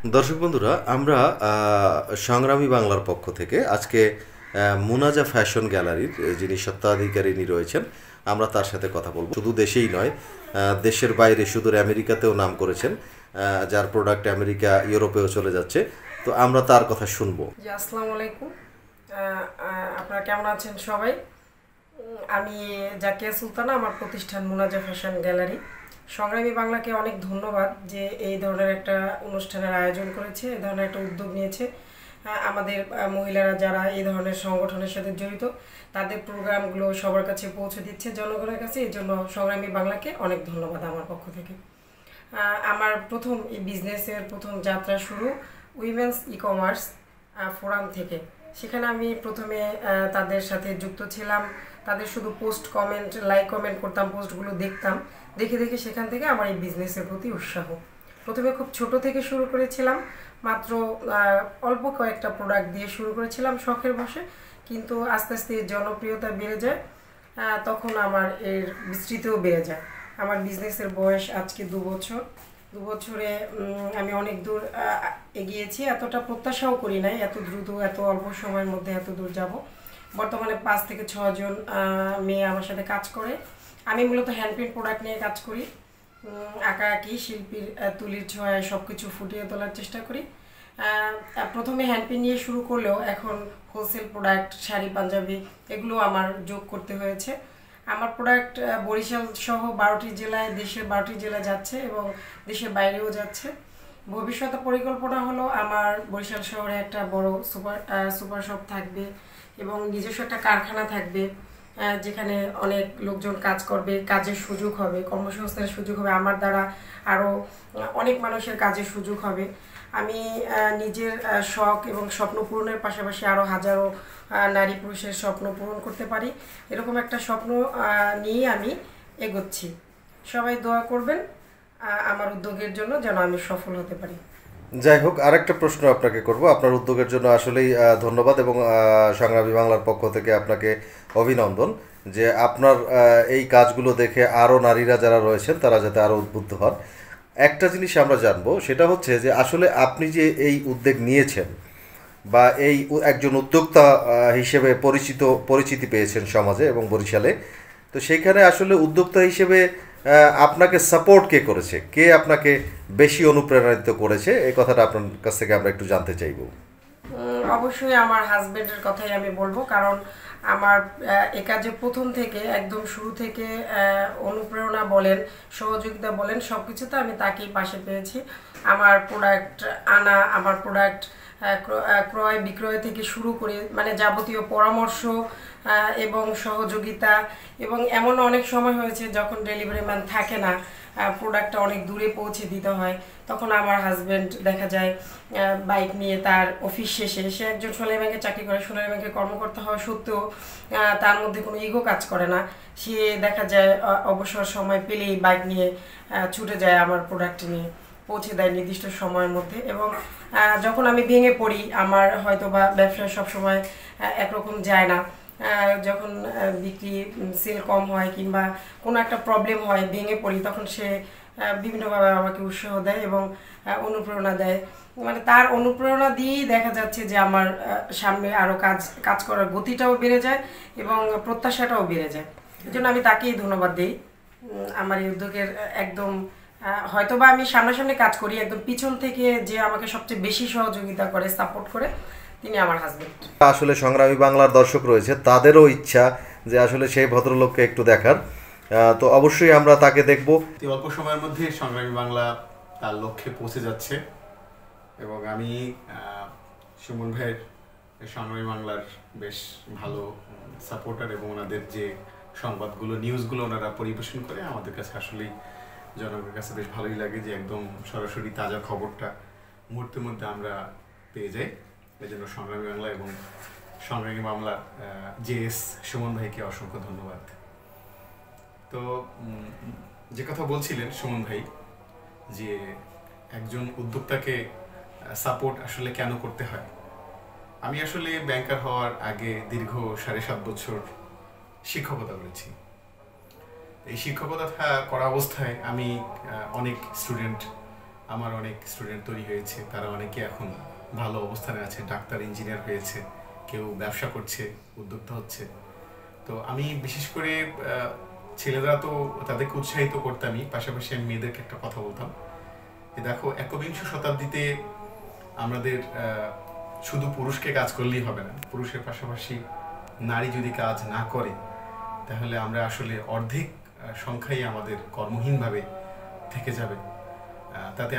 দর্শক বন্ধুরা, আমরা সংগ্রামী বাংলার পক্ষ থেকে আজকে মুনাজা ফ্যাশন গ্যালারির যিনি স্বত্বাধিকারিণী রয়েছেন, আমরা তার সাথে কথা বলবো। শুধু দেশেই নয়, দেশের বাইরে সুদূর আমেরিকাতেও নাম করেছেন, যার প্রোডাক্ট আমেরিকা ইউরোপেও চলে যাচ্ছে। তো আমরা তার কথা শুনবো। আসসালামু আলাইকুম, আপনারা কেমন আছেন সবাই? আমি জাকিয়া সুলতানা, আমার প্রতিষ্ঠান মুনাজা ফ্যাশন গ্যালারি। সংগ্রামী বাংলাকে অনেক ধন্যবাদ যে এই ধরনের একটা অনুষ্ঠানের আয়োজন করেছে, এই ধরনের একটা উদ্যোগ নিয়েছে। আমাদের মহিলারা যারা এই ধরনের সংগঠনের সাথে জড়িত, তাদের প্রোগ্রামগুলো সবার কাছে পৌঁছে দিচ্ছে জনগণের কাছে। এই জন্য সংগ্রামী বাংলাকে অনেক ধন্যবাদ আমার পক্ষ থেকে। আমার প্রথম এই বিজনেসের প্রথম যাত্রা শুরু উইমেন্স ই কমার্স ফোরাম থেকে। সেখানে আমি প্রথমে তাদের সাথে যুক্ত ছিলাম, তাদের শুধু পোস্ট কমেন্ট লাইক কমেন্ট করতাম, পোস্টগুলো দেখতাম, দেখে দেখে সেখান থেকে আমার এই বিজনেসের প্রতি উৎসাহ। প্রথমে খুব ছোট থেকে শুরু করেছিলাম, মাত্র অল্প কয়েকটা প্রোডাক্ট দিয়ে শুরু করেছিলাম শখের বসে, কিন্তু আস্তে আস্তে জনপ্রিয়তা বেড়ে যায়, তখন আমার এর বিস্তৃতিও বেড়ে যায়। আমার বিজনেসের বয়স আজকে 2 বছর। 2 বছরে আমি অনেক দূর এগিয়েছি। এতটা প্রত্যাশাও করি নাই এত দ্রুত এত অল্প সময়ের মধ্যে এত দূর যাব। বর্তমানে 5 থেকে 6 জন মেয়ে আমার সাথে কাজ করে। আমি মূলত হ্যান্ডপ্রিন্ট প্রোডাক্ট নিয়ে কাজ করি। আঁকাআঁকি, শিল্পীর তুলির ছোঁয়ায় সব কিছু ফুটিয়ে তোলার চেষ্টা করি। প্রথমে হ্যান্ডপ্রিন্ট নিয়ে শুরু করলেও এখন হোলসেল প্রোডাক্ট, শাড়ি, পাঞ্জাবি এগুলো আমার যোগ করতে হয়েছে। আমার প্রোডাক্ট বরিশাল সহ 12টি জেলায়, দেশের 12টি জেলায় যাচ্ছে এবং দেশের বাইরেও যাচ্ছে। ভবিষ্যতে পরিকল্পনা হলো আমার বরিশাল শহরে একটা বড় সুপার শপ থাকবে এবং নিজস্ব একটা কারখানা থাকবে, যেখানে অনেক লোকজন কাজ করবে, কাজের সুযোগ হবে, কর্মসংস্থানের সুযোগ হবে, আমার দ্বারা আরও অনেক মানুষের কাজের সুযোগ হবে। আমি নিজের শখ এবং স্বপ্ন পূরণের পাশাপাশি আরও হাজারো নারী পুরুষের স্বপ্ন পূরণ করতে পারি, এরকম একটা স্বপ্ন নিয়ে আমি এগোচ্ছি। সবাই দোয়া করবেন আমার উদ্যোগের জন্য, যেন আমি সফল হতে পারি। যাই হোক, আরেকটা প্রশ্ন আপনাকে করব। আপনার উদ্যোগের জন্য আসলেই ধন্যবাদ এবং সংগ্রামী বাংলার পক্ষ থেকে আপনাকে অভিনন্দন যে আপনার এই কাজগুলো দেখে আরও নারীরা যারা রয়েছেন তারা যাতে আরও উদ্বুদ্ধ হন। একটা জিনিস আমরা জানবো, সেটা হচ্ছে যে আসলে আপনি যে এই উদ্যোগ নিয়েছেন বা একজন উদ্যোক্তা হিসেবে পরিচিতি পেয়েছেন সমাজে এবং বরিশালে, তো সেইখানে আসলে উদ্যোক্তা হিসেবে আপনাকে সাপোর্ট কে করেছে, কে আপনাকে বেশি অনুপ্রেরণান্বিত করেছে, এই কথাটা আপনার কাছ থেকে আমরা একটু জানতে চাইব। অবশ্যই আমার হাজবেন্ডের কথাই আমি বলবো, কারণ আমার এ কাজে প্রথম থেকে একদম শুরু থেকে অনুপ্রেরণা বলেন, সহযোগিতা বলেন, সব কিছুতে আমি তাকেই পাশে পেয়েছি। আমার প্রোডাক্ট আনা, আমার প্রোডাক্ট ক্রয় বিক্রয় থেকে শুরু করে মানে যাবতীয় পরামর্শ এবং সহযোগিতা। এবং এমন অনেক সময় হয়েছে যখন ডেলিভারি ম্যান থাকে না, প্রোডাক্টটা অনেক দূরে পৌঁছে দিতে হয়, তখন আমার হাজব্যান্ড দেখা যায় বাইক নিয়ে তার অফিস শেষে, সে একজন সোনালী ব্যাংকে চাকরি করে, সোনালী ব্যাংকে কর্মকর্তা হওয়া সত্ত্বেও তার মধ্যে কোনো ইগো কাজ করে না। সে দেখা যায় অবসর সময় পেলেই বাইক নিয়ে ছুটে যায় আমার প্রোডাক্ট নিয়ে, পৌঁছে দেয় নির্দিষ্ট সময়ের মধ্যে। এবং যখন আমি ভেঙে পড়ি, আমার হয়তো বা ব্যবসায় সবসময় একরকম যায় না, যখন বিক্রি সেল কম হয় কিংবা কোনো একটা প্রবলেম হয়, ভেঙে পড়ি, তখন সে বিভিন্নভাবে আমাকে উৎসাহ দেয় এবং অনুপ্রেরণা দেয়। মানে তার অনুপ্রেরণা দিয়েই দেখা যাচ্ছে যে আমার সামনে আরও কাজ করার গতিটাও বেড়ে যায় এবং প্রত্যাশাটাও বেড়ে যায়। এই জন্য আমি তাকেই ধন্যবাদ দিই। আমার এই উদ্যোগের একদম হয়তোবা আমি সামনাসামনি কাজ করি, একদম পিছন থেকে যে আমাকে সবচেয়ে বেশি সহযোগিতা করে, সাপোর্ট করে, তিনি আমার হাজবেন্ড। আসলে সংগ্রামী বাংলার দর্শক রয়েছে, তাদেরও ইচ্ছা যে আসলে সেই ভদ্রলোককে একটু দেখার, তো অবশ্যই আমরা তাকে দেখব। অল্প সময়ের মধ্যে সংগ্রামী বাংলা তার লক্ষ্যে পৌঁছে যাচ্ছে এবং আমি সুমন ভাইয়ের সংগ্রামী বাংলার বেশ ভালো সাপোর্টার এবং ওনাদের যে সংবাদগুলো, নিউজগুলো ওনারা পরিবেশন করে আমাদের কাছে আসলেই জনগণের কাছে বেশ ভালোই লাগে যে একদম সরাসরি তাজা খবরটা মুহূর্তের মধ্যে আমরা পেয়ে যাই। এই জন্য সংগ্রামী বাংলা এবং সংগ্রামী বাংলা JS সুমন ভাইকে অসংখ্য ধন্যবাদ। তো যে কথা বলছিলেন সুমন ভাই, যে একজন উদ্যোক্তাকে সাপোর্ট আসলে কেন করতে হয়। আমি আসলে ব্যাংকার হওয়ার আগে দীর্ঘ 7.5 বছর শিক্ষকতা করেছি। এই শিক্ষকতা করা অবস্থায় আমি অনেক স্টুডেন্ট আমার অনেক স্টুডেন্ট তৈরি হয়েছে, তারা অনেকে এখন ভালো অবস্থানে আছে, ডাক্তার, ইঞ্জিনিয়ার হয়েছে, কেউ ব্যবসা করছে, উদ্যোক্তা হচ্ছে। তো আমি বিশেষ করে ছেলেরা তো তাদেরকে উৎসাহিত করতামই, পাশাপাশি আমি মেয়েদেরকে একটা কথা বলতাম যে দেখো, একবিংশ শতাব্দীতে আমাদের শুধু পুরুষকে কাজ করলেই হবে না, পুরুষের পাশাপাশি নারী যদি কাজ না করে তাহলে আমরা আসলে অর্ধেক সংখ্যাই আমাদের কর্মহীনভাবে থেকে যাবে। তাতে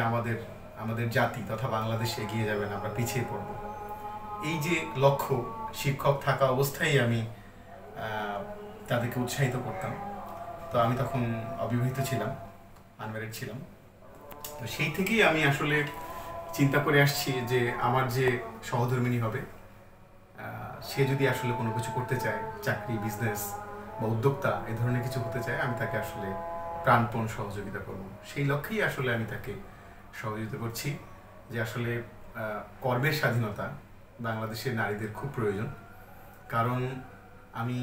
আমাদের জাতি তথা বাংলাদেশ এগিয়ে যাবে না, আমরা পিছিয়ে পড়ব। এই যে লক্ষ্য, শিক্ষক থাকা অবস্থায় আমি তাদেরকে উৎসাহিত করতাম। তো আমি তখন অবিবাহিত ছিলাম, আনম্যারিড ছিলাম। তো সেই থেকেই আমি আসলে চিন্তা করে আসছি যে আমার যে সহধর্মিণী হবে, সে যদি আসলে কোনো কিছু করতে চায়, চাকরি, বিজনেস বা উদ্যোক্তা এই ধরনের কিছু হতে চায়, আমি তাকে আসলে প্রাণপণ সহযোগিতা করব। সেই লক্ষ্যেই আসলে আমি তাকে সহযোগিতা করছি যে আসলে কর্মের স্বাধীনতা বাংলাদেশের নারীদের খুব প্রয়োজন। কারণ আমি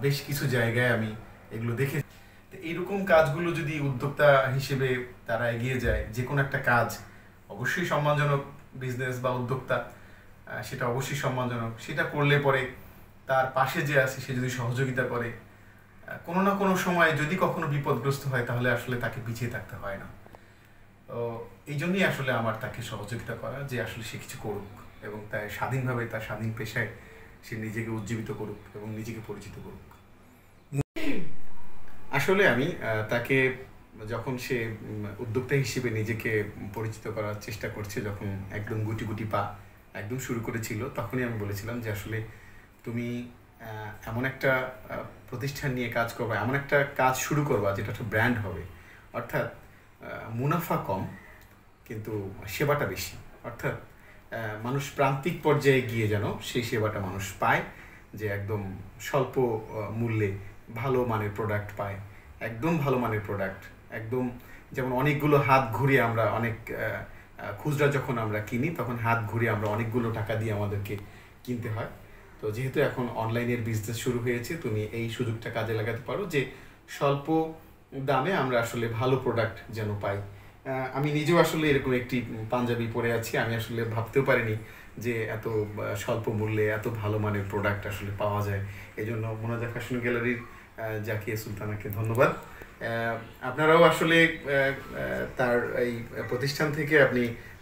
বেশ কিছু জায়গায় আমি এগুলো দেখে, এইরকম কাজগুলো যদি উদ্যোক্তা হিসেবে তারা এগিয়ে যায়, যে কোনো একটা কাজ অবশ্যই সম্মানজনক, বিজনেস বা উদ্যোক্তা সেটা অবশ্যই সম্মানজনক। সেটা করলে পরে তার পাশে যে আছে সে যদি সহযোগিতা করে, কোনো না কোনো সময় যদি কখনো বিপদগ্রস্ত হয় তাহলে আসলে তাকে পিছিয়ে থাকতে হয় না। তো এই জন্যই আসলে আমার তাকে সহযোগিতা করা, যে আসলে সে কিছু করুক এবং তাই স্বাধীনভাবে তার স্বাধীন পেশায় সে নিজেকে উজ্জীবিত করুক এবং নিজেকে পরিচিত করুক। আসলে আমি তাকে যখন সে উদ্যোক্তা হিসেবে নিজেকে পরিচিত করার চেষ্টা করছে, যখন একদম গুটি গুটি পা একদম শুরু করেছিল, তখনই আমি বলেছিলাম যে আসলে তুমি এমন একটা প্রতিষ্ঠান নিয়ে কাজ করবা, এমন একটা কাজ শুরু করবা যেটা একটা ব্র্যান্ড হবে, অর্থাৎ মুনাফা কম কিন্তু সেবাটা বেশি, অর্থাৎ মানুষ প্রান্তিক পর্যায়ে গিয়ে যেন সেই সেবাটা মানুষ পায়, যে একদম স্বল্প মূল্যে ভালো মানের প্রোডাক্ট পায়, একদম ভালো মানের প্রোডাক্ট, একদম যেমন অনেকগুলো হাত ঘুরিয়ে আমরা অনেক খুচরা যখন আমরা কিনি তখন হাত ঘুরিয়ে আমরা অনেকগুলো টাকা দিয়ে আমাদেরকে কিনতে হয়। তো যেহেতু এখন অনলাইনের বিজনেস শুরু হয়েছে, তুমি এই সুযোগটা কাজে লাগাতে পারো যে স্বল্প দামে আমরা আসলে ভালো প্রোডাক্ট যেন পাই। আমি নিজেও আসলে এরকম একটি পাঞ্জাবি পরে আছি, আমি আসলে ভাবতেও পারিনি যে এত স্বল্প মূল্যে এত ভালো মানের প্রোডাক্ট আসলে পাওয়া যায়। এই জন্য মোনাজা ফ্যাশন গ্যালারির জাকিয়া সুলতানাকে ধন্যবাদ। আপনারাও আসলে তার এই প্রতিষ্ঠান থেকে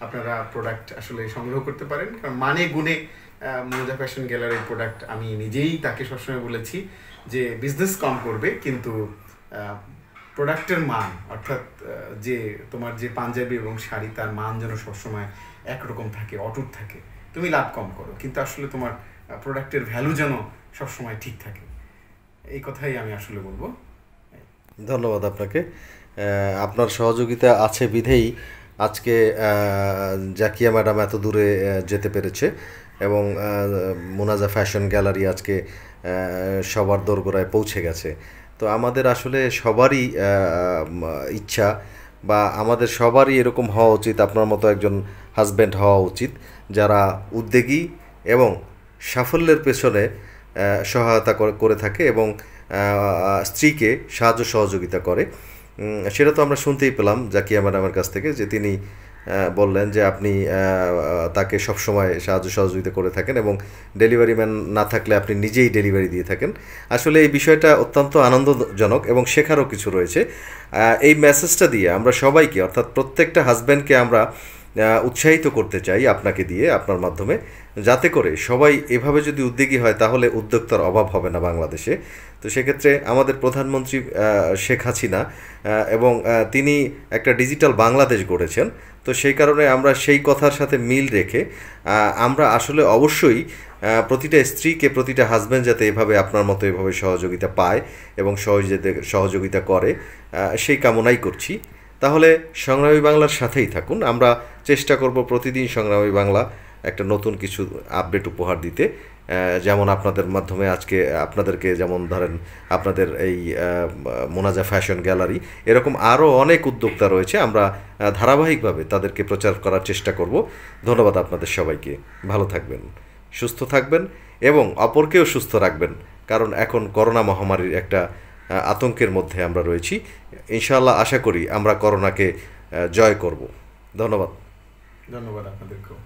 আপনারা প্রোডাক্ট আসলে সংগ্রহ করতে পারেন, কারণ মানে গুণে মোনাজা ফ্যাশন গ্যালারির প্রোডাক্ট আমি নিজেই তাকে সবসময় বলেছি যে বিজনেস কম করবে কিন্তু প্রোডাক্টের মান, অর্থাৎ যে তোমার যে পাঞ্জাবি এবং শাড়ি তার মান যেন সবসময় একরকম থাকে, অটুট থাকে। তুমি লাভ কম করো কিন্তু আসলে তোমার প্রোডাক্টের ভ্যালু যেন সবসময় ঠিক থাকে, এই কথাই আমি আসলে বলবো। ধন্যবাদ আপনাকে। আপনার সহযোগিতা আছে বিধেই আজকে জাকিয়া ম্যাডাম এত দূরে যেতে পেরেছে এবং মোনাজা ফ্যাশন গ্যালারি আজকে সবার দোরগোড়ায় পৌঁছে গেছে। তো আমাদের আসলে সবারই ইচ্ছা বা আমাদের সবারই এরকম হওয়া উচিত, আপনার মতো একজন হাজব্যান্ড হওয়া উচিত যারা উদ্যোগী এবং সাফল্যের পেছনে সহায়তা করে থাকে এবং স্ত্রীকে সাহায্য সহযোগিতা করে। সেটা তো আমরা শুনতেই পেলাম জাকিয়া ম্যাডামের কাছ থেকে, যে তিনি বললেন যে আপনি তাকে সবসময় সাহায্য সহযোগিতা করে থাকেন এবং ডেলিভারি ম্যান না থাকলে আপনি নিজেই ডেলিভারি দিয়ে থাকেন। আসলে এই বিষয়টা অত্যন্ত আনন্দজনক এবং শেখারও কিছু রয়েছে। এই মেসেজটা দিয়ে আমরা সবাইকে, অর্থাৎ প্রত্যেকটা হাজব্যান্ডকে আমরা উৎসাহিত করতে চাই আপনাকে দিয়ে, আপনার মাধ্যমে, যাতে করে সবাই এভাবে যদি উদ্যোগী হয় তাহলে উদ্যোক্তার অভাব হবে না বাংলাদেশে। তো সেক্ষেত্রে আমাদের প্রধানমন্ত্রী শেখ হাসিনা এবং তিনি একটা ডিজিটাল বাংলাদেশ গড়েছেন। তো সেই কারণে আমরা সেই কথার সাথে মিল রেখে আমরা আসলে অবশ্যই প্রতিটা স্ত্রীকে, প্রতিটা হাজব্যান্ড যাতে এভাবে আপনার মতো এভাবে সহযোগিতা পায় এবং সহযোগিতা করে সেই কামনাই করছি। তাহলে সংগ্রামী বাংলার সাথেই থাকুন। আমরা চেষ্টা করব প্রতিদিন সংগ্রামী বাংলা একটা নতুন কিছু আপডেট উপহার দিতে, যেমন আপনাদের মাধ্যমে আজকে আপনাদেরকে, যেমন ধরেন আপনাদের এই মোনাজা ফ্যাশন গ্যালারি, এরকম আরও অনেক উদ্যোক্তা রয়েছে, আমরা ধারাবাহিকভাবে তাদেরকে প্রচার করার চেষ্টা করব। ধন্যবাদ আপনাদের সবাইকে। ভালো থাকবেন, সুস্থ থাকবেন এবং অপরকেও সুস্থ রাখবেন, কারণ এখন করোনা মহামারীর একটা আতঙ্কের মধ্যে আমরা রয়েছি। ইনশাআল্লাহ আশা করি আমরা করোনাকে জয় করব। ধন্যবাদ। ধন্যবাদ আপনাদেরকেও।